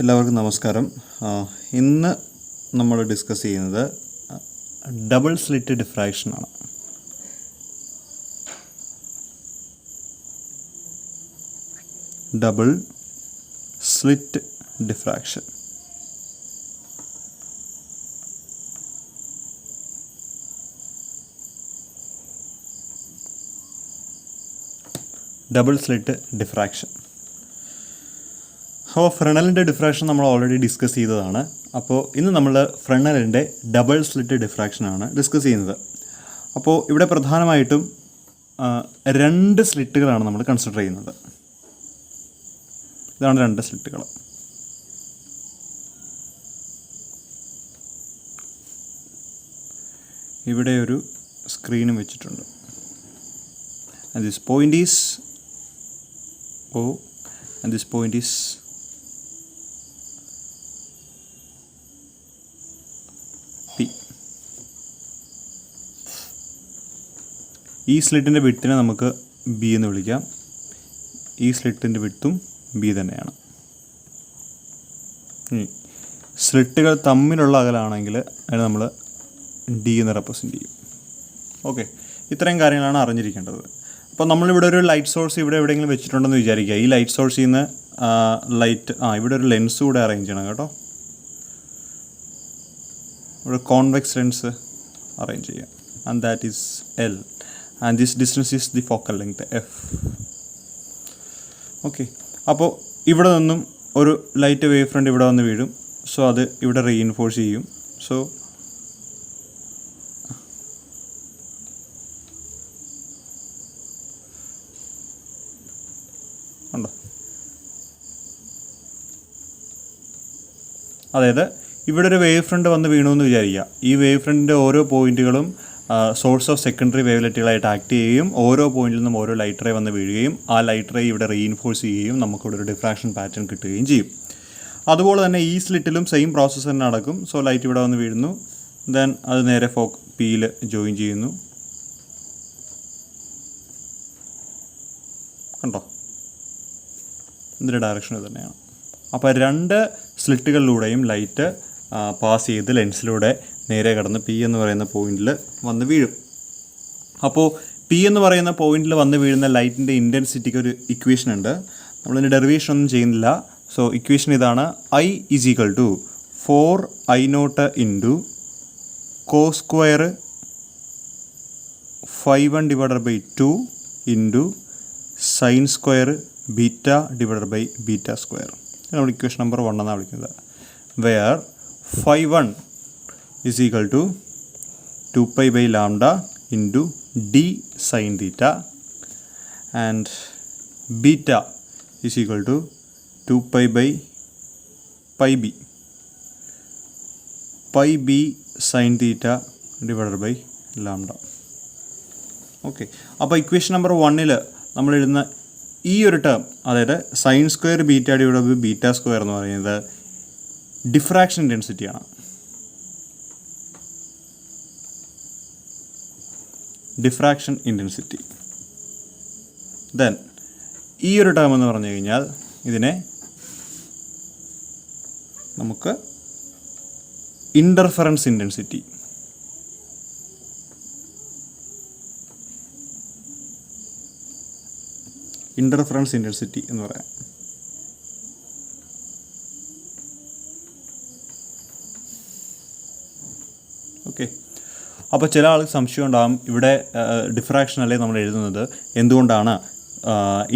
എല്ലാവർക്കും നമസ്കാരം. ഇന്ന് നമ്മൾ ഡിസ്കസ് ചെയ്യുന്നത് ഡബിൾ സ്ലിറ്റ് ഡിഫ്രാക്ഷനാണ്. Double slit diffraction. Double slit diffraction. അപ്പോൾ ഫ്രെണലിൻ്റെ ഡിഫ്രാക്ഷൻ നമ്മൾ ഓൾറെഡി ഡിസ്കസ് ചെയ്തതാണ്. അപ്പോൾ ഇന്ന് നമ്മൾ ഫ്രെണലിൻ്റെ ഡബിൾ സ്ലിറ്റ് ഡിഫ്രാക്ഷനാണ് ഡിസ്കസ് ചെയ്യുന്നത്. അപ്പോൾ ഇവിടെ പ്രധാനമായിട്ടും രണ്ട് സ്ലിറ്റുകളാണ് നമ്മൾ കൺസിഡർ ചെയ്യുന്നത്. ഇതാണ് രണ്ട് സ്ലിറ്റുകൾ. ഇവിടെ ഒരു സ്ക്രീനും വെച്ചിട്ടുണ്ട്. And this point is O and this point is P. ഈ സ്ലിറ്റിൻ്റെ വിഡ്ത്തിനെ നമുക്ക് ബി എന്ന് വിളിക്കാം. ഈ സ്ലിറ്റിൻ്റെ വിഡ്ത്തും ബി തന്നെയാണ്. സ്ലിറ്റുകൾ തമ്മിലുള്ള അകലാണെങ്കിൽ അതിന് നമ്മൾ ഡി എന്ന് റെപ്രസെൻ്റ് ചെയ്യും. ഓക്കെ, ഇത്രയും കാര്യങ്ങളാണ് അറിഞ്ഞിരിക്കേണ്ടത്. അപ്പോൾ നമ്മളിവിടെ ഒരു ലൈറ്റ് സോഴ്സ് ഇവിടെ എവിടെയെങ്കിലും വെച്ചിട്ടുണ്ടെന്ന് വിചാരിക്കുക. ഈ ലൈറ്റ് സോഴ്സിൽ നിന്ന് ലൈറ്റ് ഇവിടെ ഒരു ലെൻസ് കൂടെ അറേഞ്ച് ചെയ്യണം കേട്ടോ. ഇവിടെ കോൺവെക്സ് ലെൻസ് അറേഞ്ച് ചെയ്യാം. And that is L and this distance is the focal length F. Okay, അപ്പോൾ ഇവിടെ നിന്നും ഒരു ലൈറ്റ് വേവ് ഫ്രണ്ട് ഇവിടെ വന്ന് വീഴും. സോ അത് ഇവിടെ റീഇൻഫോഴ്സ് ചെയ്യും. സോ ഉണ്ടോ, അതായത് ഇവിടെ ഒരു വേവ് ഫ്രണ്ട് വന്ന് വീണു എന്ന് വിചാരിക്കുക. ഈ വേവ് ഫ്രണ്ടിൻ്റെ ഓരോ പോയിന്റുകളും സോഴ്സ് ഓഫ് സെക്കൻഡറി വേവ്ലെറ്റുകളായിട്ട് ആക്ട് ചെയ്യുകയും ഓരോ പോയിന്റിൽ നിന്നും ഓരോ ലൈറ്റ് റേ വന്ന് വീഴുകയും ആ ലൈറ്റ് റേ ഇവിടെ റീഇൻഫോഴ്സ് ചെയ്യുകയും നമുക്കിവിടെ ഒരു ഡിഫ്രാക്ഷൻ പാറ്റേൺ കിട്ടുകയും ചെയ്യും. അതുപോലെ തന്നെ ഈ സ്ലിറ്റിലും സെയിം പ്രോസസ്സ് തന്നെ നടക്കും. സോ ലൈറ്റ് ഇവിടെ വന്ന് വീഴുന്നു, ദെൻ അത് നേരെ പിയിൽ ജോയിൻ ചെയ്യുന്നു. കണ്ടോ, ഇതിൻ്റെ ഡയറക്ഷൻ ഇത് തന്നെയാണ്. അപ്പോൾ രണ്ട് സ്ലിറ്റുകളിലൂടെയും ലൈറ്റ് പാസ് ചെയ്ത് ലെൻസിലൂടെ നേരെ കടന്ന് പി എന്ന് പറയുന്ന പോയിന്റിൽ വന്ന് വീഴും. അപ്പോൾ പി എന്ന് പറയുന്ന പോയിന്റിൽ വന്ന് വീഴുന്ന ലൈറ്റിൻ്റെ ഇൻറ്റൻസിറ്റിക്ക് ഒരു ഇക്വേഷൻ ഉണ്ട്. നമ്മളിതിൻ്റെ ഡെറിവേഷൻ ഒന്നും ചെയ്യുന്നില്ല. സോ ഇക്വേഷൻ ഇതാണ്: I = 4I0 into cos square φ1/2 into sine square β/β square. നമ്മൾ ഇക്വേഷൻ നമ്പർ 1 എന്നാണ് വിളിക്കുന്നത്. Where φ1 = 2π/λ into d sin θ and β = 2π/πb πb sin θ/λ. Okay, അപ്പോൾ ഇക്വേഷൻ നമ്പർ 1 നമ്മൾ എഴുതുന്ന ഈ ഒരു ടേം, അതായത് സൈൻ സ്ക്വയർ β/β സ്ക്വയർ എന്ന് പറയുന്നത് ഡിഫ്രാക്ഷൻ ഇൻറ്റൻസിറ്റിയാണ്. Diffraction intensity. ദെൻ ഈ ഒരു ടേം എന്ന് പറഞ്ഞു കഴിഞ്ഞാൽ ഇതിനെ നമുക്ക് ഇൻ്റർഫറൻസ് ഇൻറ്റൻസിറ്റി, ഇൻ്റർഫറൻസ് ഇൻറ്റൻസിറ്റി എന്ന് പറയാം. ഓക്കെ, അപ്പോൾ ചില ആൾക്ക് സംശയം ഉണ്ടാകും, ഇവിടെ ഡിഫ്രാക്ഷൻ അല്ലേ നമ്മൾ എഴുതുന്നത്, എന്തുകൊണ്ടാണ്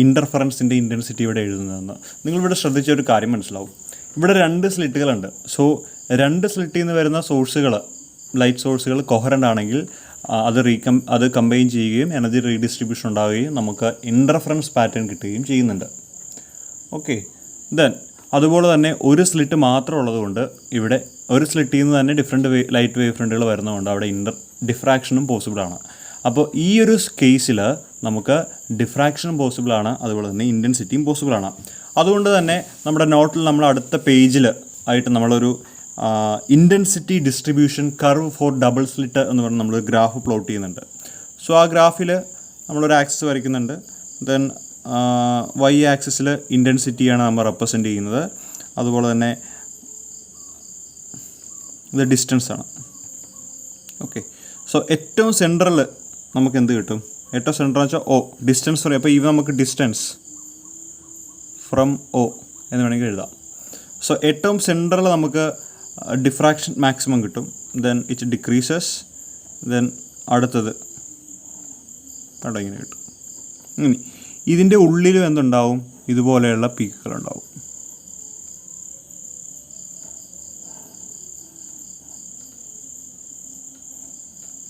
ഇൻ്റർഫറൻസിൻ്റെ ഇൻറ്റൻസിറ്റി ഇവിടെ എഴുതുന്നതെന്ന്. നിങ്ങളിവിടെ ശ്രദ്ധിച്ച ഒരു കാര്യം മനസ്സിലാവും. ഇവിടെ രണ്ട് സ്ലിറ്റുകളുണ്ട്. സോ രണ്ട് സ്ലിറ്റിൽ നിന്ന് വരുന്ന സോഴ്സുകൾ, ലൈറ്റ് സോഴ്സുകൾ കൊഹറൻ്റ് ആണെങ്കിൽ അത് കമ്പൈൻ ചെയ്യുകയും എനർജി റീഡിസ്ട്രിബ്യൂഷൻ ഉണ്ടാവുകയും നമുക്ക് ഇൻ്റർഫറൻസ് പാറ്റേൺ കിട്ടുകയും ചെയ്യുന്നുണ്ട്. ഓക്കെ, ദെൻ അതുപോലെ തന്നെ ഒരു സ്ലിറ്റ് മാത്രം ഉള്ളതുകൊണ്ട് ഇവിടെ ഒരു സ്ലിറ്റിൽ നിന്ന് തന്നെ ഡിഫറെൻറ്റ് ലൈറ്റ് വേവ് ഫ്രണ്ടുകൾ വരുന്നതുകൊണ്ട് അവിടെ ഡിഫ്രാക്ഷനും പോസിബിളാണ്. അപ്പോൾ ഈ ഒരു കേസിൽ നമുക്ക് ഡിഫ്രാക്ഷനും പോസിബിളാണ്, അതുപോലെ തന്നെ ഇൻറ്റൻസിറ്റിയും പോസിബിളാണ്. അതുകൊണ്ട് തന്നെ നമ്മുടെ നോട്ടിൽ നമ്മൾ അടുത്ത പേജിൽ ആയിട്ട് നമ്മളൊരു intensity distribution curve four double slit എന്ന് പറഞ്ഞ് നമ്മളൊരു ഗ്രാഫ് പ്ലോട്ട് ചെയ്യുന്നുണ്ട്. സോ ആ ഗ്രാഫിൽ നമ്മളൊരു ആക്സിസ് വരയ്ക്കുന്നുണ്ട്. ദെൻ വൈ ആക്സിസിൽ ഇൻറ്റൻസിറ്റിയാണ് നമ്മൾ റെപ്രസെൻറ്റ് ചെയ്യുന്നത്. അതുപോലെ തന്നെ ഇത് ഡിസ്റ്റൻസ് ആണ്. ഓക്കെ, സോ ഏറ്റവും സെൻട്രൽ നമുക്ക് എന്ത് കിട്ടും? ഏറ്റവും സെൻട്രൽ എന്ന് വെച്ചാൽ O, ഡിസ്റ്റൻസ് പറയും. അപ്പോൾ ഇത് നമുക്ക് ഡിസ്റ്റൻസ് ഫ്രം O എന്ന് വേണമെങ്കിൽ എഴുതാം. സോ ഏറ്റവും സെൻട്രൽ നമുക്ക് ഡിഫ്രാക്ഷൻ മാക്സിമം കിട്ടും. Then it decreases. ദെൻ അടുത്തത് കണ്ടോ ഇങ്ങനെ കിട്ടും. ഇനി ഇതിൻ്റെ ഉള്ളിലും എന്തുണ്ടാവും? ഇതുപോലെയുള്ള പീക്കുകളുണ്ടാവും.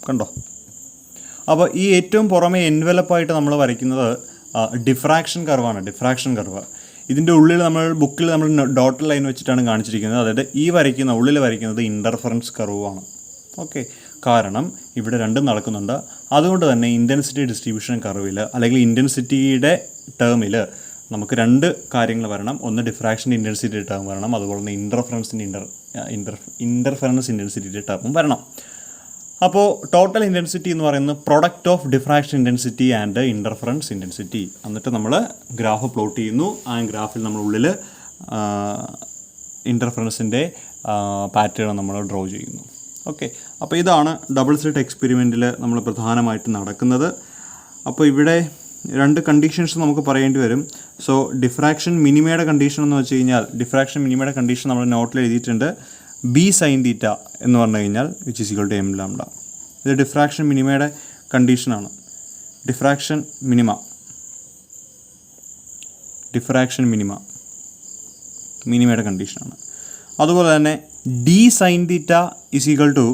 കണ്ടോ? അപ്പോൾ ഈ ഏറ്റവും പുറമെ എൻവലപ്പായിട്ട് നമ്മൾ വരയ്ക്കുന്നത് ഡിഫ്രാക്ഷൻ കർവാണ്. ഡിഫ്രാക്ഷൻ കർവ് ഇതിൻ്റെ ഉള്ളിൽ നമ്മൾ ബുക്കിൽ നമ്മൾ ഡോട്ടഡ് ലൈൻ വെച്ചിട്ടാണ് കാണിച്ചിരിക്കുന്നത്. അതായത് ഈ ഉള്ളിൽ വരയ്ക്കുന്നത് ഇൻ്റർഫറൻസ് കർവാണ്. ഓക്കെ, കാരണം ഇവിടെ രണ്ടും നടക്കുന്നുണ്ട്. അതുകൊണ്ട് തന്നെ ഇൻറ്റൻസിറ്റി ഡിസ്ട്രിബ്യൂഷൻ കർവിൽ അല്ലെങ്കിൽ ഇൻറ്റൻസിറ്റിയുടെ ടേമിൽ നമുക്ക് രണ്ട് കാര്യങ്ങൾ വരണം. ഒന്ന് ഡിഫ്രാക്ഷൻ്റെ ഇൻറ്റൻസിറ്റി ടേം വരണം, അതുപോലെ തന്നെ ഇൻ്റർഫറൻസ് ഇൻറ്റൻസിറ്റിയുടെ ടേമും വരണം. അപ്പോൾ ടോട്ടൽ ഇൻറ്റൻസിറ്റി എന്ന് പറയുന്നത് product of diffraction intensity and interference intensity. എന്നിട്ട് നമ്മൾ ഗ്രാഫ് പ്ലോട്ട് ചെയ്യുന്നു. ആ ഗ്രാഫിൽ നമ്മൾ ഉള്ളിൽ ഇൻ്റർഫറൻസിൻ്റെ പാറ്റേൺ നമ്മൾ ഡ്രോ ചെയ്യുന്നു. ഓക്കെ, അപ്പോൾ ഇതാണ് ഡബിൾ സ്ലിറ്റ് എക്സ്പെരിമെൻറ്റിൽ നമ്മൾ പ്രധാനമായിട്ട് നടക്കുന്നത്. അപ്പോൾ ഇവിടെ രണ്ട് കണ്ടീഷൻസ് നമുക്ക് പറയേണ്ടി വരും. സോ ഡിഫ്രാക്ഷൻ മിനിമയുടെ കണ്ടീഷൻ എന്ന് വെച്ച് കഴിഞ്ഞാൽ ഡിഫ്രാക്ഷൻ മിനിമയുടെ കണ്ടീഷൻ നമ്മൾ നോട്ടിൽ എഴുതിയിട്ടുണ്ട്. ബി സൈൻ തീറ്റ എന്ന് പറഞ്ഞു കഴിഞ്ഞാൽ which is equal to M lambda. ഇത് ഡിഫ്രാക്ഷൻ മിനിമയുടെ കണ്ടീഷനാണ്. ഡിഫ്രാക്ഷൻ മിനിമയുടെ കണ്ടീഷനാണ്. അതുപോലെ തന്നെ D sine theta is equal to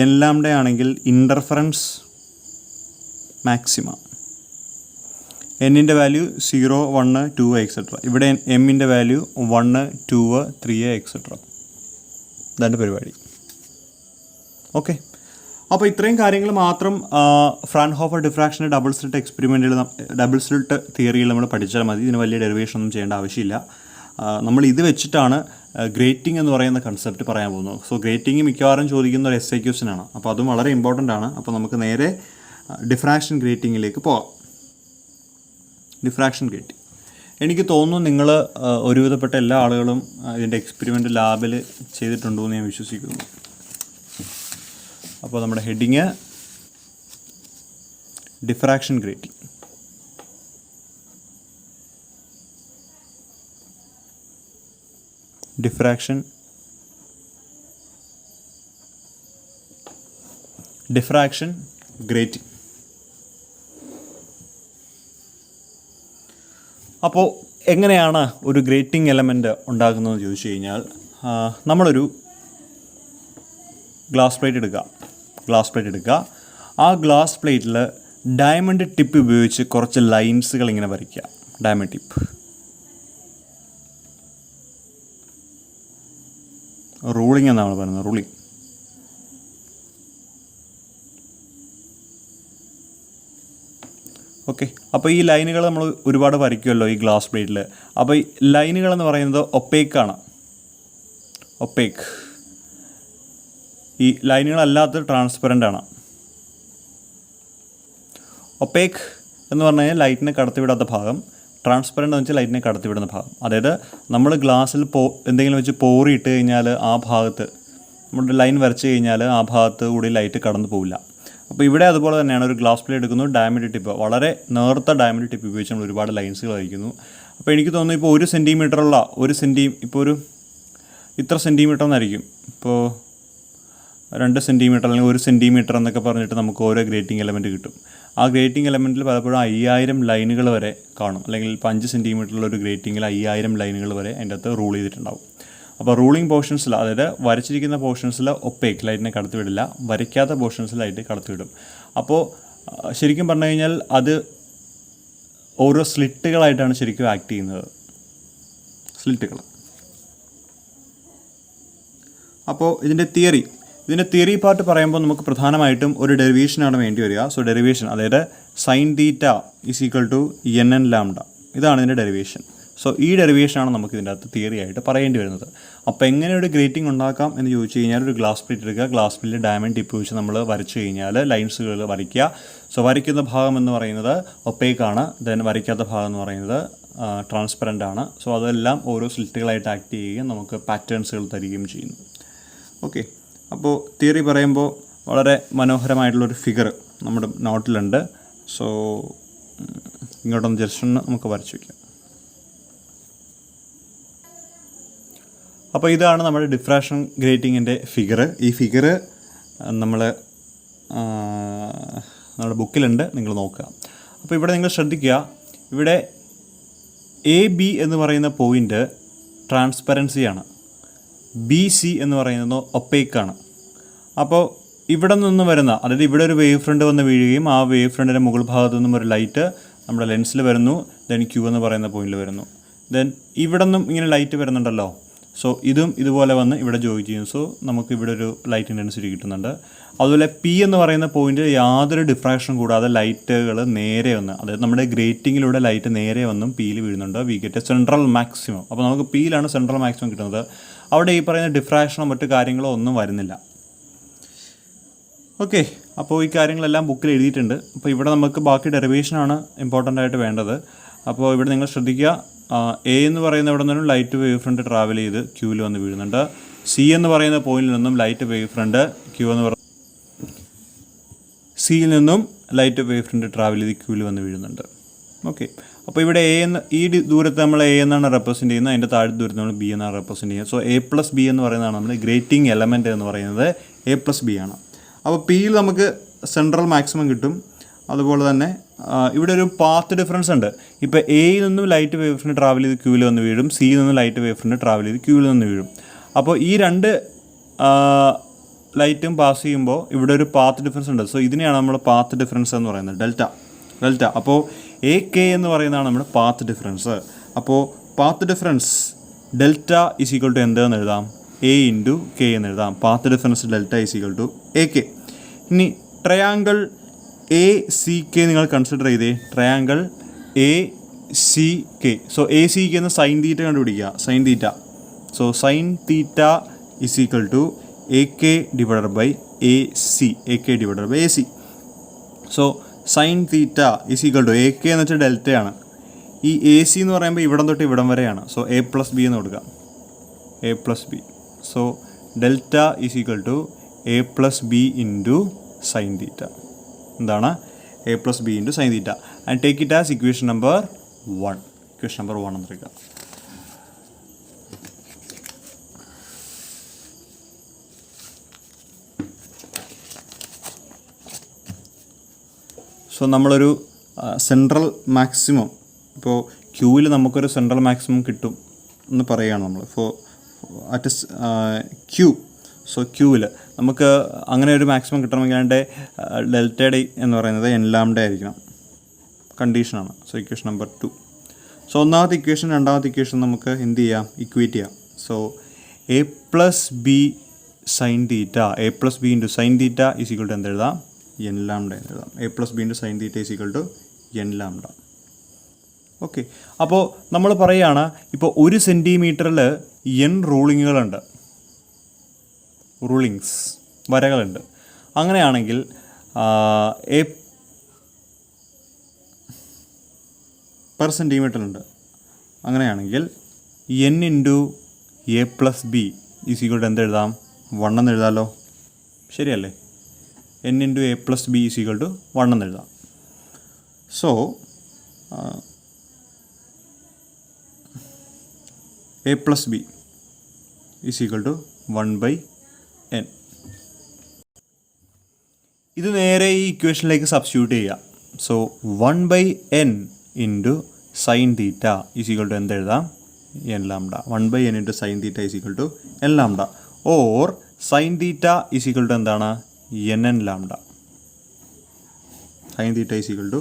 N lambda ആണെങ്കിൽ ഇൻ്റർഫറൻസ് മാക്സിമ. എന്നിൻ്റെ വാല്യൂ 0, 1, 2 എക്സെട്ര. ഇവിടെ എമ്മിൻ്റെ വാല്യൂ 1, 2, 3 എക്സെട്ര. ഇതാണ് പരിപാടി. ഓക്കെ, അപ്പോൾ ഇത്രയും കാര്യങ്ങൾ മാത്രം ഫ്രാൻഹോഫർ ഡിഫ്രാക്ഷൻ്റെ ഡബിൾ സ്ലിറ്റ് തിയറിയിൽ നമ്മൾ പഠിച്ചാൽ മതി. ഇതിന് വലിയ ഡെറിവേഷൻ ഒന്നും ചെയ്യേണ്ട ആവശ്യമില്ല. നമ്മൾ ഇത് വെച്ചിട്ടാണ് ഗ്രേറ്റിംഗ് എന്ന് പറയുന്ന കൺസെപ്റ്റ് പറയാൻ പോകുന്നത്. സോ ഗ്രേറ്റിംഗ് മിക്കവാറും ചോദിക്കുന്ന ഒരു SI ക്വസ്റ്റ്യൻ ആണ്. അപ്പോൾ അതും വളരെ ഇമ്പോർട്ടൻ്റ് ആണ്. അപ്പോൾ നമുക്ക് നേരെ ഡിഫ്രാക്ഷൻ ഗ്രേറ്റിങ്ങിലേക്ക് പോകാം. ഡിഫ്രാക്ഷൻ ഗ്രേറ്റിംഗ് എനിക്ക് തോന്നുന്നു നിങ്ങൾ ഒരുവിധപ്പെട്ട എല്ലാ ആളുകളും ഇതിൻ്റെ എക്സ്പെരിമെൻ്റ് ലാബിൽ ചെയ്തിട്ടുണ്ടോ എന്ന് ഞാൻ വിശ്വസിക്കുന്നു. അപ്പോൾ നമ്മുടെ heading diffraction grating. Diffraction grating. അപ്പോൾ എങ്ങനെയാണ് ഒരു ഗ്രേറ്റിംഗ് എലമെൻറ്റ് ഉണ്ടാകുന്നതെന്ന് ചോദിച്ചു കഴിഞ്ഞാൽ നമ്മളൊരു ഗ്ലാസ് പ്ലേറ്റ് എടുക്കുക. ആ ഗ്ലാസ് പ്ലേറ്റിൽ ഡയമണ്ട് ടിപ്പ് ഉപയോഗിച്ച് കുറച്ച് ലൈൻസുകൾ ഇങ്ങനെ വരയ്ക്കുക. ഡയമണ്ട് ടിപ്പ് റൂളിംഗ് എന്നാണ് പറയുന്നത്. റൂളിംഗ്. ഓക്കെ, അപ്പോൾ ഈ ലൈനുകൾ നമ്മൾ ഒരുപാട് വരയ്ക്കുമല്ലോ ഈ ഗ്ലാസ് പ്ലേറ്റിൽ. അപ്പോൾ ഈ ലൈനുകൾ എന്ന് പറയുന്നത് ഒപ്പേക്കാണ്. ഈ ലൈനുകളല്ലാത്തത് ട്രാൻസ്പെറൻ്റ് ആണ്. ഒപ്പേക്ക് എന്ന് പറഞ്ഞു കഴിഞ്ഞാൽ ലൈറ്റിനെ കടത്തിവിടാത്ത ഭാഗം. ട്രാൻസ്പെറൻ്റ് എന്ന് വെച്ചാൽ ലൈറ്റിനെ കടത്തിവിടുന്ന ഭാഗം. അതായത് നമ്മൾ ഗ്ലാസ്സിൽ എന്തെങ്കിലും വെച്ച് പോറി ഇട്ട് കഴിഞ്ഞാൽ ആ ഭാഗത്ത് നമ്മുടെ ലൈൻ വരച്ച് കഴിഞ്ഞാൽ ആ ഭാഗത്ത് കൂടി ലൈറ്റ് കടന്നു പോവില്ല. അപ്പോൾ ഇവിടെ അതുപോലെ തന്നെയാണ്. ഒരു ഗ്ലാസ് പ്ലേറ്റ് എടുക്കുന്നു, ഡയമണ്ട് ടിപ്പ്, വളരെ നേർത്ത ഡയമണ്ട് ടിപ്പ് ഉപയോഗിച്ച് നമ്മൾ ഒരുപാട് ലൈൻസുകൾ വരയ്ക്കുന്നു. അപ്പോൾ എനിക്ക് തോന്നുന്നു ഇപ്പോൾ 1 സെൻറ്റിമീറ്ററുള്ള ഇപ്പോൾ ഒരു ഇത്ര സെൻറ്റിമീറ്റർ എന്നായിരിക്കും. ഇപ്പോൾ 2 സെൻറ്റിമീറ്റർ അല്ലെങ്കിൽ 1 സെൻറ്റിമീറ്റർ എന്നൊക്കെ പറഞ്ഞിട്ട് നമുക്ക് ഓരോ ഗ്രേറ്റിംഗ് എലമെൻറ്റ് കിട്ടും. ആ ഗ്രേറ്റിംഗ് എലമെൻറ്റിൽ പലപ്പോഴും 5000 ലൈനുകൾ വരെ കാണും. അല്ലെങ്കിൽ ഇപ്പോൾ 5 സെൻറ്റിമീറ്ററുള്ള ഒരു ഗ്രേറ്റിങ്ങിൽ 5000 ലൈനുകൾ വരെ അതിൻ്റെ അകത്ത് റൂൾ ചെയ്തിട്ടുണ്ടാവും. അപ്പോൾ റൂളിംഗ് പോർഷൻസിൽ, അതായത് വരച്ചിരിക്കുന്ന പോർഷൻസിൽ ഒപ്പേക്ക് ലൈറ്റിനെ കടത്തിവിടില്ല, വരയ്ക്കാത്ത പോർഷൻസിൽ ലൈറ്റ് കടത്തിവിടും. അപ്പോൾ ശരിക്കും പറഞ്ഞു കഴിഞ്ഞാൽ അത് ഓരോ സ്ലിറ്റുകളായിട്ടാണ് ശരിക്കും ആക്ട് ചെയ്യുന്നത്. സ്ലിറ്റുകൾ. അപ്പോൾ ഇതിൻ്റെ തിയറി പാർട്ട് പറയുമ്പോൾ നമുക്ക് പ്രധാനമായിട്ടും ഒരു ഡെറിവേഷനാണ് വേണ്ടി വരിക. സോ ഡെറിവേഷൻ, അതായത് sine theta is equal to NN lambda. ഇതാണ് ഇതിൻ്റെ ഡെറിവേഷൻ. സോ ഈ ഡെറിവേഷനാണ് നമുക്ക് ഇതിൻ്റെ അകത്ത് തിയറി ആയിട്ട് പറയേണ്ടി വരുന്നത്. അപ്പോൾ എങ്ങനെ ഒരു ഗ്രേറ്റിംഗ് ഉണ്ടാക്കാം എന്ന് ചോദിച്ചു കഴിഞ്ഞാൽ ഒരു ഗ്ലാസ് പ്ലേറ്റ് എടുക്കുക. ഗ്ലാസ് പ്ലേറ്റിൽ ഡയമണ്ട് ടിപ്പ് വെച്ച് നമ്മൾ വരച്ച് കഴിഞ്ഞാൽ ലൈൻസുകൾ വരയ്ക്കുക. സോ വരയ്ക്കുന്ന ഭാഗം എന്ന് പറയുന്നത് ഒപ്പേക്കാണ്. ദെൻ വരയ്ക്കാത്ത ഭാഗം എന്ന് പറയുന്നത് ട്രാൻസ്പെറൻ്റ് ആണ്. സോ അതെല്ലാം ഓരോ സ്ലിറ്റുകളായിട്ട് ആക്ട് ചെയ്യുകയും നമുക്ക് പാറ്റേൺസുകൾ തരികയും ചെയ്യുന്നു. ഓക്കെ, അപ്പോൾ തിയറി പറയുമ്പോൾ വളരെ മനോഹരമായിട്ടുള്ളൊരു ഫിഗർ നമ്മുടെ നോട്ടിലുണ്ട്. സോ ഇങ്ങോട്ടൊന്ന് ജസ്റ്റ് ഒന്ന് നമുക്ക് വരച്ചു വയ്ക്കാം. അപ്പോൾ ഇതാണ് നമ്മുടെ ഡിഫ്രാക്ഷൻ ഗ്രേറ്റിങ്ങിൻ്റെ ഫിഗർ. ഈ ഫിഗർ നമ്മുടെ ബുക്കിലുണ്ട്, നിങ്ങൾ നോക്കുക. അപ്പോൾ ഇവിടെ നിങ്ങൾ ശ്രദ്ധിക്കുക, ഇവിടെ AB എന്ന് പറയുന്ന പോയിൻ്റ് ട്രാൻസ്പെറൻസിയാണ്, BC എന്ന് പറയുന്നത് ഒപ്പേക്കാണ്. അപ്പോൾ ഇവിടെ നിന്ന് വരുന്ന, അതായത് ഇവിടെ ഒരു വേവ് ഫ്രണ്ട് വന്ന് വീഴുകയും ആ വേവ് ഫ്രണ്ടിൻ്റെ മുകൾ ഭാഗത്തു നിന്നും ഒരു ലൈറ്റ് നമ്മുടെ ലെൻസിൽ വരുന്നു, ദെൻ Q എന്ന് പറയുന്ന പോയിന്റിൽ വരുന്നു. ദെൻ ഇവിടെ നിന്നും ഇങ്ങനെ ലൈറ്റ് വരുന്നുണ്ടല്ലോ. സോ ഇതും ഇതുപോലെ വന്ന് ഇവിടെ ജോയിൻ ചെയ്യും. സോ നമുക്ക് ഇവിടെ ഒരു ലൈറ്റ് ഇൻറ്റൻസിറ്റി കിട്ടുന്നുണ്ട്. അതുപോലെ P എന്ന് പറയുന്ന പോയിന്റ് യാതൊരു ഡിഫ്രാക്ഷനും കൂടാതെ ലൈറ്റുകൾ നേരെ വന്ന്, അതായത് നമ്മുടെ ഗ്രേറ്റിങ്ങിലൂടെ ലൈറ്റ് നേരെ വന്നും Pയിൽ വീഴുന്നുണ്ട്. We get a central maximum. അപ്പോൾ നമുക്ക് Pയിലാണ് സെൻട്രൽ മാക്സിമം കിട്ടുന്നത്. അവിടെ ഈ പറയുന്ന ഡിഫ്രാക്ഷനോ മറ്റു കാര്യങ്ങളോ ഒന്നും വരുന്നില്ല. ഓക്കെ, അപ്പോൾ ഈ കാര്യങ്ങളെല്ലാം ബുക്കിൽ എഴുതിയിട്ടുണ്ട്. അപ്പോൾ ഇവിടെ നമുക്ക് ബാക്കി ഡെറിവേഷനാണ് ഇമ്പോർട്ടൻ്റ് ആയിട്ട് വേണ്ടത്. അപ്പോൾ ഇവിടെ നിങ്ങൾ ശ്രദ്ധിക്കുക, A എന്ന് പറയുന്ന ഇവിടെ നിന്നും ലൈറ്റ് വേവ് ഫ്രണ്ട് ട്രാവൽ ചെയ്ത് Qയിൽ വന്ന് വീഴുന്നുണ്ട്. C എന്ന് പറയുന്ന പോയിന്റിൽ നിന്നും ലൈറ്റ് വേവ് ഫ്രണ്ട് സിയിൽ നിന്നും ലൈറ്റ് വേവ് ഫ്രണ്ട് ട്രാവൽ ചെയ്ത് Qയിൽ വന്ന് വീഴുന്നുണ്ട്. ഓക്കെ, അപ്പോൾ ഇവിടെ A എന്ന് ഈ ദൂരത്ത് നമ്മൾ A എന്നാണ് റെപ്രസെൻറ്റ് ചെയ്യുന്നത്, അതിൻ്റെ താഴെ ദൂരത്ത് നമ്മൾ B എന്നാണ് റെപ്രസെൻറ്റ് ചെയ്യുന്നത്. സോ A+B എന്ന് പറയുന്നതാണ് നമ്മൾ ഗ്രേറ്റിംഗ് എലമെൻറ്റ് എന്ന് പറയുന്നത് A+B ആണ്. അപ്പോൾ Pയിൽ നമുക്ക് സെൻട്രൽ മാക്സിമം കിട്ടും. അതുപോലെ തന്നെ ഇവിടെ ഒരു പാത്ത് ഡിഫറൻസ് ഉണ്ട്. ഇപ്പോൾ Aയിൽ നിന്നും ലൈറ്റ് വേവ് ഫ്രണ്ട് ട്രാവൽ ചെയ്ത് Qയിൽ വന്ന് വീഴും, Cയിൽ നിന്നും ലൈറ്റ് വേവ് ഫ്രണ്ട് ട്രാവൽ ചെയ്ത് Qയിൽ നിന്ന് വീഴും. അപ്പോൾ ഈ രണ്ട് ലൈറ്റും പാസ് ചെയ്യുമ്പോൾ ഇവിടെ ഒരു പാത്ത് ഡിഫറൻസ് ഉണ്ട്. സോ ഇതിനെയാണ് നമ്മൾ പാത്ത് ഡിഫറൻസ് എന്ന് പറയുന്നത്, ഡെൽറ്റ. അപ്പോൾ AK എന്ന് പറയുന്നതാണ് നമ്മുടെ പാത്ത് ഡിഫറൻസ്. അപ്പോൾ path difference delta is equal to എന്താണെന്ന് എഴുതാം, A ഇൻറ്റു K എന്ന് എഴുതാം. Path difference delta is equal to AK. ഇനി ട്രയാങ്കിൾ ACK നിങ്ങൾ കൺസിഡർ ചെയ്തേ, ട്രയാങ്കിൾ ACK. സോ ACK എന്ന് സൈൻ തീറ്റ കണ്ടുപിടിക്കുക, sine theta. So sine theta is equal to AK divided by AC. So sine theta is equal to AK എന്ന് വെച്ചാൽ ഡെൽറ്റയാണ്. ഈ AC എന്ന് പറയുമ്പോൾ ഇവിടം തൊട്ട് ഇവിടം വരെയാണ്. സോ A+B എന്ന് കൊടുക്കാം, A+B. So delta is equal to A+B into sine theta. എന്താണ്? A+B into sine theta. And take it as equation number 1. Equation number 1 എന്നെടുക്കുക. സോ നമ്മളൊരു സെൻട്രൽ മാക്സിമം, ഇപ്പോൾ Qയിൽ നമുക്കൊരു സെൻട്രൽ മാക്സിമം കിട്ടും എന്ന് പറയുകയാണ് നമ്മൾ. At Q. സോ Qയിൽ നമുക്ക് അങ്ങനെ ഒരു മാക്സിമം കിട്ടണമെങ്കിൽ അതിൻ്റെ ഡെൽറ്റയുടെ എന്ന് പറയുന്നത് n ആയിരിക്കണം, കണ്ടീഷനാണ്. So equation number 2. സോ ഒന്നാമത്തെ ഇക്വേഷൻ രണ്ടാമത്തെ ഇക്വേഷൻ നമുക്ക് എന്ത് ചെയ്യാം, ഇക്വേറ്റ് ചെയ്യാം. So A+B sine theta, A+B into sine theta is equal to എന്തെഴുതാം, n എന്ന് എഴുതാം. A+B into sine theta is equal to n. Okay, അപ്പോൾ നമ്മൾ പറയുകയാണ് ഇപ്പോൾ 1 സെൻറ്റിമീറ്ററിൽ n റൂളിങ്സ് വരകളുണ്ട്. അങ്ങനെയാണെങ്കിൽ പെർ സെൻറ്റിമീറ്ററുണ്ട്. അങ്ങനെയാണെങ്കിൽ n into A+B is equal to എന്തെഴുതാം, 1 എന്ന് എഴുതാമല്ലോ, ശരിയല്ലേ? n into A+B is equal to 1 എന്ന് എഴുതാം. So A+B is equal to 1/n. ഇത് നേരെ ഈ ഇക്വേഷനിലേക്ക് സബ്സ്റ്റിറ്റ്യൂട്ട് ചെയ്യാം. So 1/n into sine theta is equal to എന്തെഴുതാം, n. 1/n into sine theta is equal to n. Or sine theta is equal to എന്താണ്, nn. Sine theta is equal to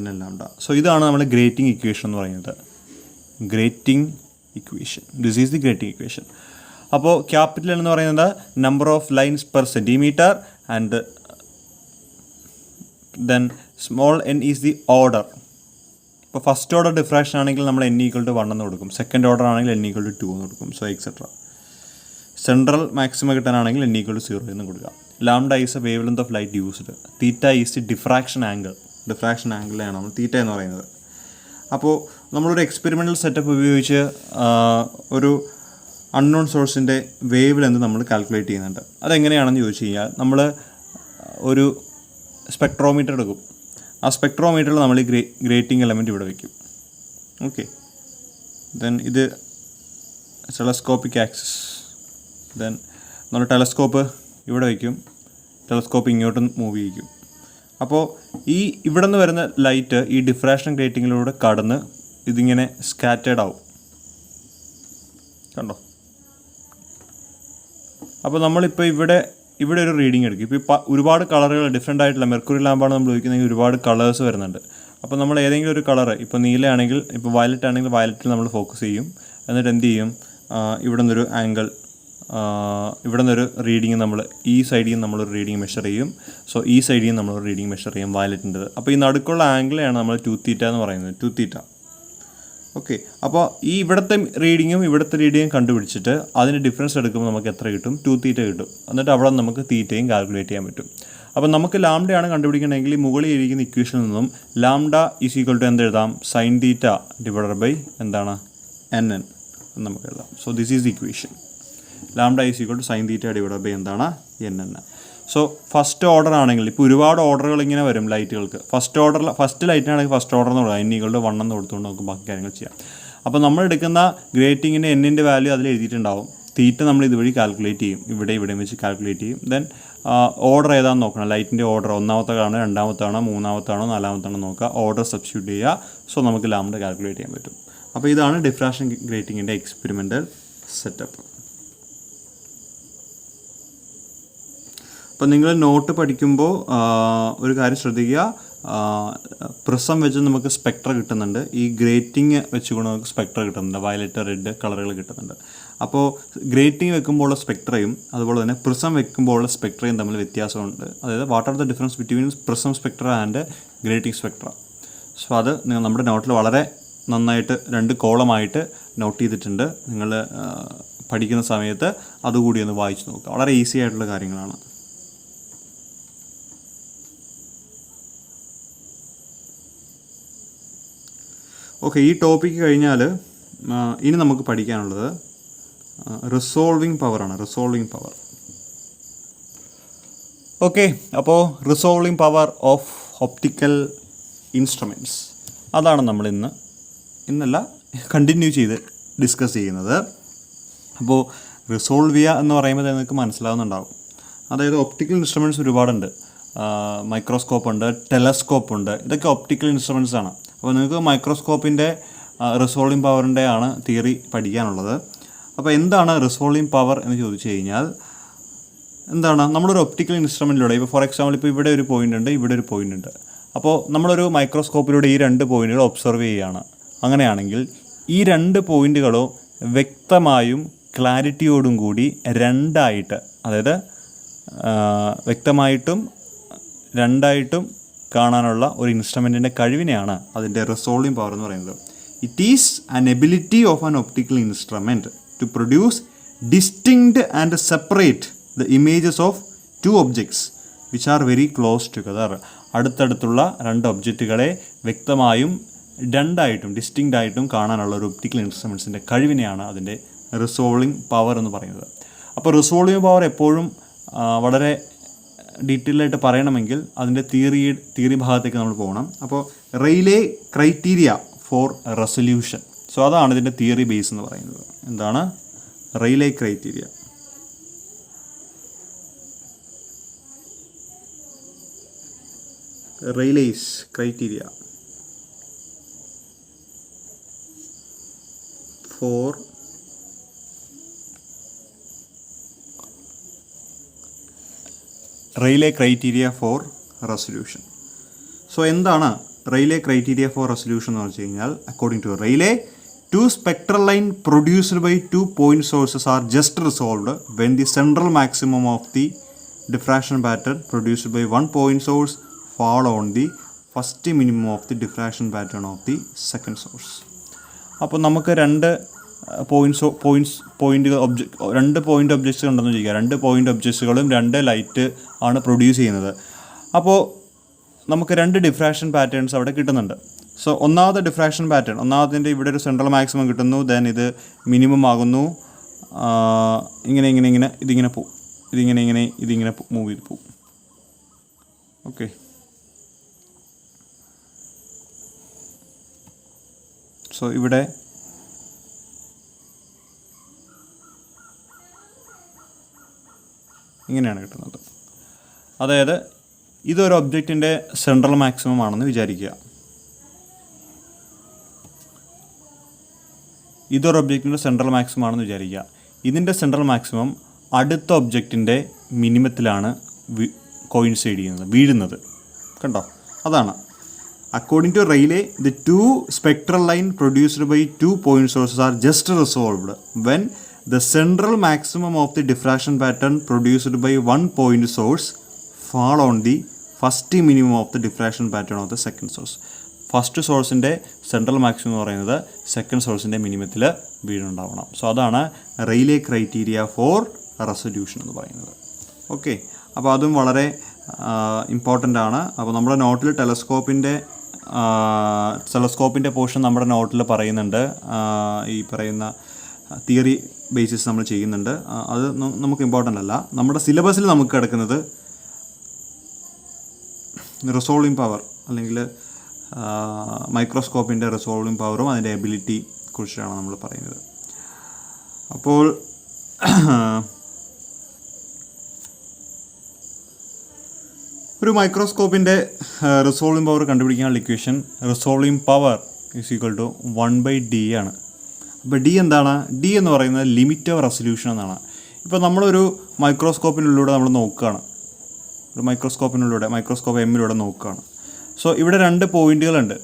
nn. So ഇതാണ് നമ്മൾ grating equation എന്ന് പറയുന്നത്. Grating equation, this is the grating equation. അപ്പോൾ capital എന്ന് പറയുന്നത് number of lines per centimetre and then small n is the order. ഇപ്പോൾ first order diffraction ആണെങ്കിൽ നമ്മൾ n ഈക്വൽ ടു 1 എന്ന് കൊടുക്കും, സെക്കൻഡ് ഓർഡർ ആണെങ്കിൽ n ഈക്വൽ ടു 2 എന്ന് കൊടുക്കും. So etcetera. സെൻട്രൽ മാക്സിമം കിട്ടാനാണെങ്കിൽ n ഈക്വൽ ടു 0 എന്ന് കൊടുക്കുക. Lambda is a wave length of light used. Theta is the diffraction angle. Diffraction ആംഗിളാണ് നമ്മൾ തീറ്റ എന്ന് പറയുന്നത്. അപ്പോൾ നമ്മളൊരു എക്സ്പെരിമെൻ്റൽ സെറ്റപ്പ് ഉപയോഗിച്ച് ഒരു അൺനോൺ സോഴ്സിൻ്റെ വേവ് ലെന്ത് നമ്മൾ കാൽക്കുലേറ്റ് ചെയ്യുന്നുണ്ട്. അതെങ്ങനെയാണെന്ന് ചോദിച്ചു കഴിഞ്ഞാൽ നമ്മൾ ഒരു സ്പെക്ട്രോമീറ്റർ എടുക്കും. ആ സ്പെക്ട്രോമീറ്ററിൽ നമ്മൾ ഈ ഗ്രേറ്റിംഗ് എലമെൻറ്റ് ഇവിടെ വയ്ക്കും. ഓക്കെ, ദെൻ ഇത് ടെലസ്കോപ്പിക് ആക്സിസ്, ദെൻ നമ്മൾ ടെലസ്കോപ്പ് ഇവിടെ വയ്ക്കും, ടെലസ്കോപ്പ് ഇങ്ങോട്ടും മൂവ് ചെയ്യിക്കും. അപ്പോൾ ഇവിടെ നിന്ന് വരുന്ന ലൈറ്റ് ഈ ഡിഫ്രാക്ഷൻ ഗ്രേറ്റിങ്ങിലൂടെ കടന്ന് ഇതിങ്ങനെ സ്കാറ്റേഡ് ആവും. കണ്ടോ? അപ്പോൾ നമ്മളിപ്പോൾ ഇവിടെ ഒരു റീഡിങ് എടുക്കും. ഇപ്പോൾ ഒരുപാട് കളറുകൾ ഡിഫറെൻ്റ് ആയിട്ടുള്ള മെർക്കുറി ലാമ്പാണ് നമ്മൾ ഉപയോഗിക്കുന്നതെങ്കിൽ ഒരുപാട് കളേഴ്സ് വരുന്നുണ്ട്. അപ്പോൾ നമ്മൾ ഏതെങ്കിലും ഒരു കളറ്, ഇപ്പോൾ നീലയാണെങ്കിൽ, ഇപ്പോൾ വയലറ്റ് ആണെങ്കിൽ വയലറ്റിൽ നമ്മൾ ഫോക്കസ് ചെയ്യും. എന്നിട്ട് എന്ത് ചെയ്യും, ഇവിടെ നിന്നൊരു ആംഗിൾ, ഇവിടെ നിന്നൊരു റീഡിങ് നമ്മൾ ഈ സൈഡിൽ നിന്ന് നമ്മളൊരു റീഡിങ് മെഷർ ചെയ്യും. സോ ഈ സൈഡിൽ നിന്ന് നമ്മളൊരു റീഡിങ് മെഷർ ചെയ്യും വയലറ്റിൻ്റെത്. അപ്പോൾ ഈ നടുക്കുള്ള ആംഗിളെയാണ് നമ്മൾ 2θ എന്ന് പറയുന്നത്, 2θ. ഓക്കെ, അപ്പോൾ ഇവിടുത്തെ റീഡിങ്ങും ഇവിടുത്തെ റീഡിങ്ങും കണ്ടുപിടിച്ചിട്ട് അതിന് ഡിഫറൻസ് എടുക്കുമ്പോൾ നമുക്ക് എത്ര കിട്ടും? 2θ കിട്ടും. എന്നിട്ട് അവിടെ നമുക്ക് തീറ്റയും കാൽക്കുലേറ്റ് ചെയ്യാൻ പറ്റും. അപ്പോൾ നമുക്ക് ലാംഡയാണ് കണ്ടുപിടിക്കണമെങ്കിൽ മുകളിൽ ഇരിക്കുന്ന ഇക്വേഷനിൽ നിന്നും ലാംഡ ഈസ് ഈക്വൽ ടു എന്ത് എഴുതാം? sin θ ഡിവൈഡഡ് ബൈ എന്താണ്? nn എന്ന് നമുക്ക് എഴുതാം. So this is the equation. Lambda is equal to sin θ divided by എന്താണ്? nn. സോ ഫസ്റ്റ് ഓർഡർ ആണെങ്കിൽ ഇപ്പോൾ ഒരുപാട് ഓർഡറുകൾ ഇങ്ങനെ വരും ലൈറ്റുകൾക്ക്. ഫസ്റ്റ് ലൈറ്റിനാണെങ്കിൽ ഫസ്റ്റ് ഓർഡർ എന്ന് പറയാം, n = 1 എന്ന് കൊടുത്തുകൊണ്ട് നമുക്ക് ബാക്കി കാര്യങ്ങൾ ചെയ്യാം. അപ്പോൾ നമ്മൾ എടുക്കുന്ന ഗ്രേറ്റിങ്ങിൻ്റെ എന്നിൻ്റെ വാല്യൂ അതിൽ എഴുതിയിട്ടുണ്ടാവും. തീറ്റ നമ്മൾ ഇതുവഴി കാൽക്കുലേറ്റ് ചെയ്യും, ഇവിടെയും വെച്ച് കാൽക്കുലേറ്റ് ചെയ്യും. ദെൻ ഓർഡർ ഏതാണെന്ന് നോക്കണം, ലൈറ്റിൻ്റെ ഓർഡർ ഒന്നാമത്തേതാണോ രണ്ടാമത്താണോ മൂന്നാമത്താണോ നാലാമത്താണോ നോക്കുക, ഓർഡർ സബ്സ്റ്റിറ്റ്യൂട്ട് ചെയ്യുക. സോ നമുക്ക് ലാംഡ കാൽക്കുലേറ്റ് ചെയ്യാൻ പറ്റും. അപ്പോൾ ഇതാണ് ഡിഫ്രാക്ഷൻ ഗ്രേറ്റിങ്ങിൻ്റെ എക്സ്പെരിമെൻ്റൽ സെറ്റപ്പ്. അപ്പോൾ നിങ്ങൾ നോട്ട് പഠിക്കുമ്പോൾ ഒരു കാര്യം ശ്രദ്ധിക്കുക, പ്രിസം വെച്ച് നമുക്ക് സ്പെക്ട്ര കിട്ടുന്നുണ്ട്, ഈ ഗ്രേറ്റിംഗ് വെച്ചുകൊണ്ട് നമുക്ക് സ്പെക്ട്ര കിട്ടുന്നുണ്ട്, വയലറ്റ്, റെഡ് കളറുകൾ കിട്ടുന്നുണ്ട്. അപ്പോൾ ഗ്രേറ്റിംഗ് വെക്കുമ്പോഴുള്ള സ്പെക്ട്രയും അതുപോലെ തന്നെ പ്രിസം വെക്കുമ്പോഴുള്ള സ്പെക്ട്രയും തമ്മിൽ വ്യത്യാസമുണ്ട്. അതായത് what are the difference between prism Spectra and grating Spectra. So അത് നിങ്ങൾ നമ്മുടെ നോട്ടിൽ വളരെ നന്നായിട്ട് 2 കോളമായിട്ട് നോട്ട് ചെയ്തിട്ടുണ്ട്. നിങ്ങൾ പഠിക്കുന്ന സമയത്ത് അതുകൂടി ഒന്ന് വായിച്ച് നോക്കുക. വളരെ ഈസി ആയിട്ടുള്ള കാര്യങ്ങളാണ്. ഓക്കെ, ഈ ടോപ്പിക്ക് കഴിഞ്ഞാൽ ഇനി നമുക്ക് പഠിക്കാനുള്ളത് റിസോൾവിങ് പവറാണ്. Resolving power. ഓക്കെ, അപ്പോൾ resolving power of optical instruments അതാണ് നമ്മൾ ഇന്നല്ല കണ്ടിന്യൂ ചെയ്ത് ഡിസ്കസ് ചെയ്യുന്നത്. അപ്പോൾ റിസോൾവ് ചെയ്യുക എന്ന് പറയുമ്പോൾ നിങ്ങൾക്ക് മനസ്സിലാവുന്നുണ്ടാവും. അതായത് ഒപ്റ്റിക്കൽ ഇൻസ്ട്രുമെൻറ്റ്സ് ഒരുപാടുണ്ട്. മൈക്രോസ്കോപ്പ് ഉണ്ട്, ടെലസ്കോപ്പ് ഉണ്ട്. ഇതൊക്കെ ഒപ്റ്റിക്കൽ ഇൻസ്ട്രുമെൻറ്റ്സ് ആണ്. അപ്പോൾ നിങ്ങൾക്ക് മൈക്രോസ്കോപ്പിൻ്റെ റിസോൾവിങ് പവറിൻ്റെ ആണ് തിയറി പഠിക്കാനുള്ളത്. അപ്പോൾ എന്താണ് റിസോൾവിങ് പവർ എന്ന് ചോദിച്ചു കഴിഞ്ഞാൽ എന്താണ്? നമ്മളൊരു ഒപ്റ്റിക്കൽ ഇൻസ്ട്രുമെൻറ്റിലൂടെ, ഇപ്പോൾ ഫോർ എക്സാമ്പിൾ ഇപ്പോൾ ഇവിടെ ഒരു പോയിൻ്റ് ഉണ്ട്, ഇവിടെ ഒരു പോയിൻ്റ് ഉണ്ട്. അപ്പോൾ നമ്മളൊരു മൈക്രോസ്കോപ്പിലൂടെ ഈ 2 പോയിൻറ്റുകൾ ഒബ്സർവ് ചെയ്യുകയാണ്. അങ്ങനെയാണെങ്കിൽ ഈ 2 പോയിൻറ്റുകളോ വ്യക്തമായും ക്ലാരിറ്റിയോടും കൂടി രണ്ടായിട്ട്, അതായത് വ്യക്തമായിട്ടും രണ്ടായിട്ടും കാണാനുള്ള ഒരു ഇൻസ്ട്രുമെൻറ്റിൻ്റെ കഴിവിനെയാണ് അതിൻ്റെ റിസോൾവിങ് പവർ എന്ന് പറയുന്നത്. It is an ability of an optical instrument to produce distinct and separate the images of 2 objects which are very close together. അടുത്തടുത്തുള്ള 2 ഒബ്ജക്റ്റുകളെ വ്യക്തമായും രണ്ടായിട്ടും ഡിസ്റ്റിങ്ക്റ്റ് ആയിട്ടും കാണാനുള്ള ഒരു ഒപ്റ്റിക്കൽ ഇൻസ്ട്രുമെൻറ്റ്സിൻ്റെ കഴിവിനെയാണ് അതിൻ്റെ റിസോൾവിങ് പവർ എന്ന് പറയുന്നത്. അപ്പോൾ റിസോൾവിങ് പവർ എപ്പോഴും വളരെ ഡീറ്റെയിലായിട്ട് പറയണമെങ്കിൽ അതിൻ്റെ തിയറി ഭാഗത്തേക്ക് നമ്മൾ പോകണം. അപ്പോൾ Rayleigh criteria for resolution. So അതാണ് ഇതിൻ്റെ തിയറി ബേസ് എന്ന് പറയുന്നത്. എന്താണ് Rayleigh criteria? Rayleigh's criteria for Rayleigh criteria for resolution. So എന്താണ് റെയ്ലേ ക്രൈറ്റീരിയ ഫോർ റെസൊല്യൂഷൻ എന്ന് വെച്ച് കഴിഞ്ഞാൽ, according to Rayleigh, 2 spectral line produced by 2 point sources are just resolved when the central maximum of the diffraction pattern produced by 1 point source fall on the first minimum of the diffraction pattern of the second source. അപ്പോൾ നമുക്ക് 2 point objects ഉണ്ടെന്ന് ചോദിക്കുക. 2 point ഒബ്ജക്ട്സുകളും 2 light ആണ് produce ചെയ്യുന്നത്. അപ്പോൾ നമുക്ക് 2 diffraction patterns അവിടെ കിട്ടുന്നുണ്ട്. സോ ഒന്നാമത്തെ ഡിഫ്രാക്ഷൻ പാറ്റേൺ, ഒന്നാമതിൻ്റെ ഇവിടെ ഒരു സെൻട്രൽ മാക്സിമം കിട്ടുന്നു, ദെൻ ഇത് മിനിമം ആകുന്നു, ഇങ്ങനെ ഇതിങ്ങനെ പോവും, ഇതിങ്ങനെ മൂവ് ചെയ്ത് പോവും. ഓക്കെ, സോ ഇവിടെ ഇങ്ങനെയാണ് കിട്ടുന്നത്. അതായത് ഇതൊരു ഒബ്ജക്റ്റിൻ്റെ സെൻട്രൽ മാക്സിമം ആണെന്ന് വിചാരിക്കുക. ഇതൊരു ഒബ്ജക്റ്റിൻ്റെ സെൻട്രൽ മാക്സിമം ആണെന്ന് വിചാരിക്കുക. ഇതിൻ്റെ സെൻട്രൽ മാക്സിമം അടുത്ത ഒബ്ജക്റ്റിൻ്റെ മിനിമത്തിലാണ് കോയിൻസൈഡ് ചെയ്യുന്നത്, വീഴുന്നത്. കണ്ടോ, അതാണ്. According to Rayleigh, the 2 spectral line produced by 2 point sources are just resolved when the central maximum of the diffraction pattern produced by 1 point source fall on the first minimum of the diffraction pattern of the second source. First സോഴ്സിൻ്റെ central maximum എന്ന് പറയുന്നത് second സോഴ്സിൻ്റെ മിനിമത്തിൽ വീഴുണ്ടാവണം. So അതാണ് Rayleigh criteria for resolution എന്ന് പറയുന്നത്. Okay, അപ്പോൾ അതും വളരെ ഇമ്പോർട്ടൻ്റ് ആണ്. അപ്പോൾ നമ്മുടെ നോട്ടിൽ ടെലസ്കോപ്പിൻ്റെ പോർഷൻ നമ്മുടെ നോട്ടിൽ പറയുന്നുണ്ട്. ഈ പറയുന്ന തിയറി ബേസിസ് നമ്മൾ ചെയ്യുന്നുണ്ട്. അത് നമുക്ക് ഇമ്പോർട്ടൻ്റ് അല്ല. നമ്മുടെ സിലബസിൽ നമുക്ക് കിടക്കുന്നത് റിസോൾവിങ് പവർ അല്ലെങ്കിൽ മൈക്രോസ്കോപ്പിൻ്റെ റിസോൾവിങ് പവറും അതിൻ്റെ എബിലിറ്റി കുറിച്ചാണ് നമ്മൾ പറയുന്നത്. അപ്പോൾ ഒരു മൈക്രോസ്കോപ്പിൻ്റെ റിസോൾവിങ് പവർ കണ്ടുപിടിക്കാനുള്ള equation resolving power is equal to 1/d ആണ്. അപ്പോൾ ഡി എന്താണ്? ഡി എന്ന് പറയുന്നത് ലിമിറ്റ് ഓഫ് റെസൊല്യൂഷൻ എന്നാണ്. ഇപ്പോൾ നമ്മളൊരു മൈക്രോസ്കോപ്പിനുള്ളിലൂടെ നമ്മൾ നോക്കുകയാണ്, ഒരു മൈക്രോസ്കോപ്പ് എമ്മിലൂടെ നോക്കുകയാണ്. സോ ഇവിടെ 2 പോയിന്റുകളുണ്ട്.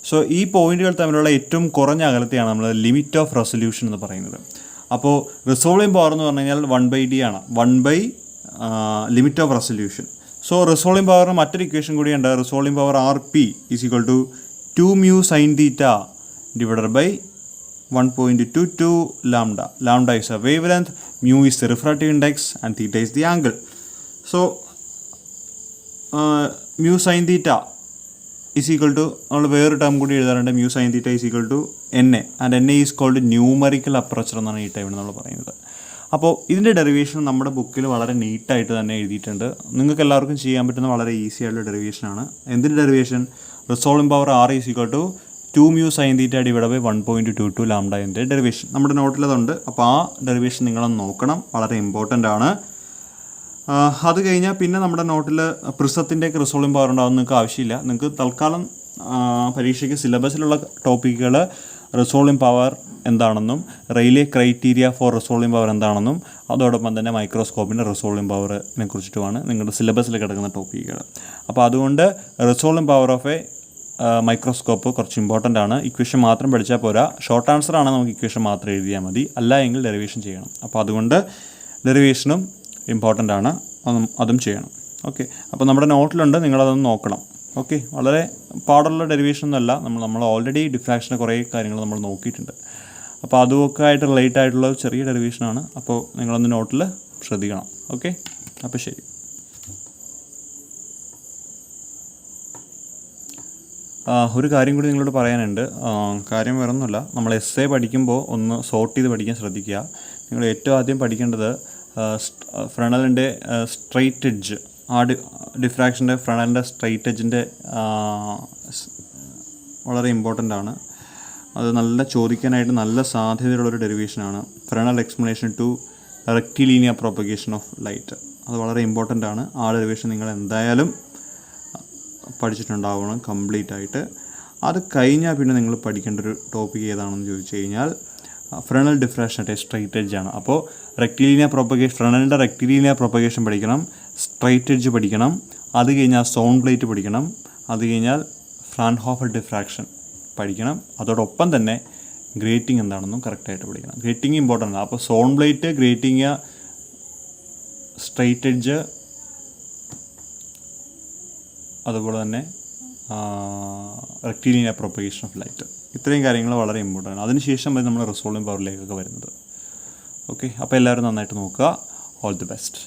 സോ ഈ പോയിന്റുകൾ തമ്മിലുള്ള ഏറ്റവും കുറഞ്ഞ അകലത്തെയാണ് നമ്മൾ ലിമിറ്റ് ഓഫ് റെസൊല്യൂഷൻ എന്ന് പറയുന്നത്. അപ്പോൾ റിസോൾവിങ് പവർ എന്ന് പറഞ്ഞു കഴിഞ്ഞാൽ 1/d ആണ്, 1 limit of resolution. So resolving പവറിന് മറ്റൊരു ഇക്വേഷൻ കൂടിയുണ്ട്. Resolving power RP is equal to 2 mu sin theta divided by 1.22 lambda. Lambda is a wavelength, mu is the refractive index and theta is the angle. So mu sin theta is equal to, നമ്മൾ വേറൊരു term കൂടി എഴുതാറുണ്ട്, mu sin theta is equal to NA and NA is called numerical aperture എന്നാണ് ഈ ടൈമിൽ നമ്മൾ പറയുന്നത്. അപ്പോൾ ഇതിൻ്റെ ഡെറിവേഷൻ നമ്മുടെ ബുക്കിൽ വളരെ നീറ്റായിട്ട് തന്നെ എഴുതിയിട്ടുണ്ട്. നിങ്ങൾക്ക് എല്ലാവർക്കും ചെയ്യാൻ പറ്റുന്ന വളരെ ഈസി ആയിട്ടുള്ള ഡെറിവേഷനാണ്. എന്തിൻ്റെ derivation? Resolving power R is equal to 2 mu sin theta divided by 1.22 lambda എൻ്റെ ഡെറിവേഷൻ നമ്മുടെ നോട്ടിലതുണ്ട്. അപ്പോൾ ആ ഡെറിവേഷൻ നിങ്ങളൊന്ന് നോക്കണം, വളരെ ഇമ്പോർട്ടൻ്റ് ആണ്. അത് കഴിഞ്ഞാൽ പിന്നെ നമ്മുടെ നോട്ടിൽ പ്രിസത്തിൻ്റെ റിസോൾവിങ് പവർ ഉണ്ടാകുന്ന നിങ്ങൾക്ക് ആവശ്യമില്ല. നിങ്ങൾക്ക് തൽക്കാലം പരീക്ഷയ്ക്ക് സിലബസിലുള്ള ടോപ്പിക്കുകൾ റിസോൾവിങ് പവർ എന്താണെന്നും Rayleigh criteria four resolving power എന്താണെന്നും അതോടൊപ്പം തന്നെ മൈക്രോസ്കോപ്പിൻ്റെ റിസോൾവിങ് പവറിനെ കുറിച്ചിട്ടുമാണ് നിങ്ങളുടെ സിലബസിൽ കിടക്കുന്ന ടോപ്പിക്കുകൾ. അപ്പോൾ അതുകൊണ്ട് resolving power of A microscope കുറച്ച് ഇമ്പോർട്ടൻ്റ് ആണ്. ഇക്വേഷൻ മാത്രം പഠിച്ചാൽ പോരാ, ഷോർട്ട് ആൻസർ ആണ് നമുക്ക് ഇക്വേഷൻ മാത്രം എഴുതിയാൽ മതി, അല്ല എങ്കിൽ ഡെറിവേഷൻ ചെയ്യണം. അപ്പോൾ അതുകൊണ്ട് ഡെറിവേഷനും ഇമ്പോർട്ടൻ്റ് ആണ്, അതും ചെയ്യണം. ഓക്കെ, അപ്പോൾ നമ്മുടെ നോട്ടിലുണ്ട്, നിങ്ങളതൊന്ന് നോക്കണം. ഓക്കെ, വളരെ പാടുള്ള ഡെറിവേഷൻ ഒന്നുമല്ല, നമ്മൾ ഓൾറെഡി ഡിഫ്രാക്ഷൻ്റെ കുറേ കാര്യങ്ങൾ നമ്മൾ നോക്കിയിട്ടുണ്ട്. അപ്പോൾ അതുമൊക്കെ ആയിട്ട് റിലേറ്റ് ആയിട്ടുള്ള ചെറിയ ഡെറിവേഷനാണ്. അപ്പോൾ നിങ്ങളൊന്ന് നോട്ടിൽ ശ്രദ്ധിക്കണം. ഓക്കെ, അപ്പോൾ ശരി. ഒരു കാര്യം കൂടി നിങ്ങളോട് പറയാനുണ്ട്. കാര്യം വേറൊന്നുമില്ല, നമ്മൾ എസ്സേ പഠിക്കുമ്പോൾ ഒന്ന് സോർട്ട് ചെയ്ത് പഠിക്കാൻ ശ്രദ്ധിക്കുക. നിങ്ങൾ ഏറ്റവും ആദ്യം പഠിക്കേണ്ടത് ഫ്രണലിൻ്റെ സ്ട്രെയിറ്റ് എഡ്ജ്, ഡിഫ്രാക്ഷൻ്റെ ഫ്രണലിൻ്റെ സ്ട്രെയിറ്റ് എഡ്ജിൻ്റെ വളരെ ഇമ്പോർട്ടൻ്റ് ആണ്. അത് നല്ല ചോദിക്കാനായിട്ട് നല്ല സാധ്യതയുള്ളൊരു ഡെറിവേഷനാണ്. Fresnel explanation to rectilinear propagation of light, അത് വളരെ ഇമ്പോർട്ടൻ്റ് ആണ്. ആ ഡെറിവേഷൻ നിങ്ങൾ എന്തായാലും പഠിച്ചിട്ടുണ്ടാവണം കംപ്ലീറ്റ് ആയിട്ട്. അത് കഴിഞ്ഞാൽ പിന്നെ നിങ്ങൾ പഠിക്കേണ്ട ഒരു ടോപ്പിക് ഏതാണെന്ന് ചോദിച്ചു കഴിഞ്ഞാൽ Fresnel diffraction at straight edge ആണ്. അപ്പോൾ റെക്റ്റിലീനിയർ പ്രൊപ്പഗേഷൻ, ഫ്രണലിൻ്റെ റെക്റ്റിലീനിയർ പ്രൊപ്പഗേഷൻ പഠിക്കണം, സ്ട്രെയിറ്റ് എഡ്ജ് പഠിക്കണം, അത് കഴിഞ്ഞാൽ സോൺ പ്ലേറ്റ് പഠിക്കണം, അത് കഴിഞ്ഞാൽ ഫ്രാൻഹോഫർ ഡിഫ്രാക്ഷൻ പഠിക്കണം. അതോടൊപ്പം തന്നെ ഗ്രേറ്റിംഗ് എന്താണെന്നും കറക്റ്റായിട്ട് പഠിക്കണം. ഗ്രേറ്റിംഗ് ഇമ്പോർട്ടൻ്റ് ആണ്. അപ്പോൾ zone plate, grating, straight edge, അതുപോലെ തന്നെ റെക്റ്റിലീനിയർ പ്രൊപ്പഗേഷൻ ഓഫ് ലൈറ്റ്, ഇത്രയും കാര്യങ്ങൾ വളരെ ഇമ്പോർട്ടൻ്റ് ആണ്. അതിനുശേഷം നമ്മൾ റിസോൾവിങ് പവറിലേക്കൊക്കെ വരുന്നത്. ഓക്കെ, അപ്പോൾ എല്ലാവരും നന്നായിട്ട് നോക്കുക. All the best.